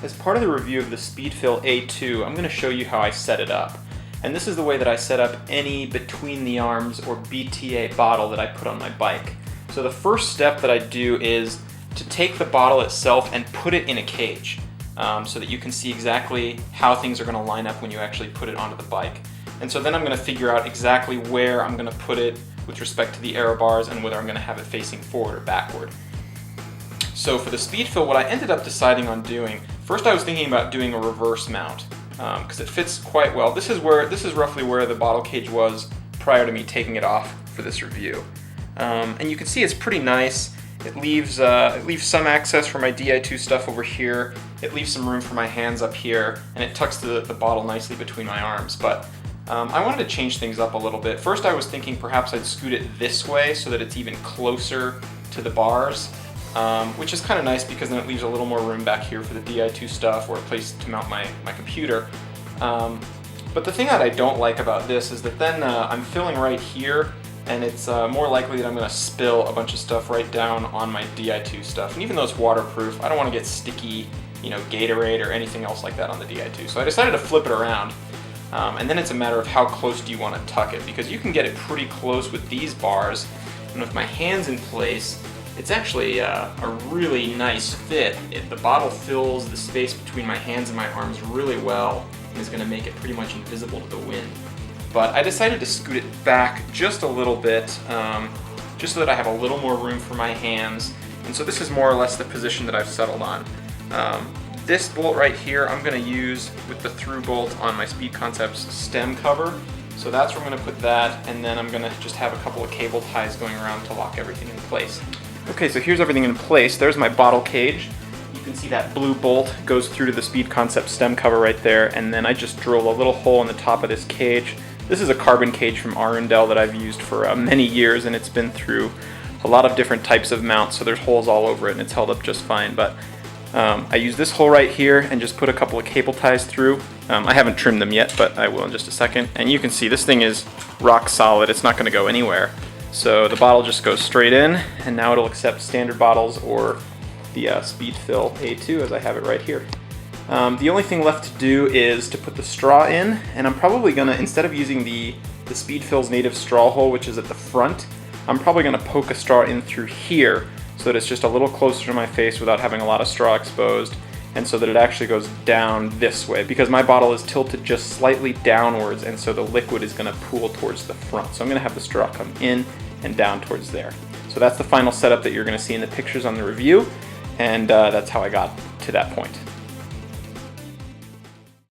As part of the review of the Speedfil A2, I'm going to show you how I set it up. And this is the way that I set up any between the arms or BTA bottle that I put on my bike. So the first step that I do is to take the bottle itself and put it in a cage so that you can see exactly how things are going to line up when you actually put it onto the bike. And so then I'm going to figure out exactly where I'm going to put it with respect to the aero bars and whether I'm going to have it facing forward or backward. So for the Speedfil, what I ended up deciding on doing, first I was thinking about doing a reverse mount because it fits quite well. This is roughly where the bottle cage was prior to me taking it off for this review. And you can see it's pretty nice. It leaves some access for my Di2 stuff over here. It leaves some room for my hands up here, and it tucks the bottle nicely between my arms. But I wanted to change things up a little bit. First I was thinking perhaps I'd scoot it this way so that it's even closer to the bars. Which is kind of nice because then it leaves a little more room back here for the Di2 stuff or a place to mount my computer. But the thing that I don't like about this is that then I'm filling right here, and it's more likely that I'm going to spill a bunch of stuff right down on my Di2 stuff. And even though it's waterproof, I don't want to get sticky, Gatorade or anything else like that on the Di2. So I decided to flip it around. And then it's a matter of how close do you want to tuck it, because you can get it pretty close with these bars, and with my hands in place, it's actually a really nice fit. The bottle fills the space between my hands and my arms really well and is going to make it pretty much invisible to the wind. But I decided to scoot it back just a little bit, just so that I have a little more room for my hands. And so this is more or less the position that I've settled on. This bolt right here I'm going to use with the through bolt on my Speed Concepts stem cover. So that's where I'm going to put that, and then I'm going to just have a couple of cable ties going around to lock everything in place. Okay, so here's everything in place. There's my bottle cage. You can see that blue bolt goes through to the Speed Concept stem cover right there, and then I just drilled a little hole in the top of this cage. This is a carbon cage from Arundel that I've used for many years, and it's been through a lot of different types of mounts, so there's holes all over it and it's held up just fine. But I use this hole right here and just put a couple of cable ties through. I haven't trimmed them yet, but I will in just a second. And you can see this thing is rock solid. It's not going to go anywhere. So the bottle just goes straight in, and now it'll accept standard bottles or the Speedfil A2 as I have it right here. The only thing left to do is to put the straw in, and I'm probably going to, instead of using the Speedfil's native straw hole, which is at the front, I'm probably going to poke a straw in through here so that it's just a little closer to my face without having a lot of straw exposed, and so that it actually goes down this way, because my bottle is tilted just slightly downwards, and so the liquid is going to pool towards the front. So I'm going to have the straw come in and down towards there. So that's the final setup that you're going to see in the pictures on the review, and that's how I got to that point.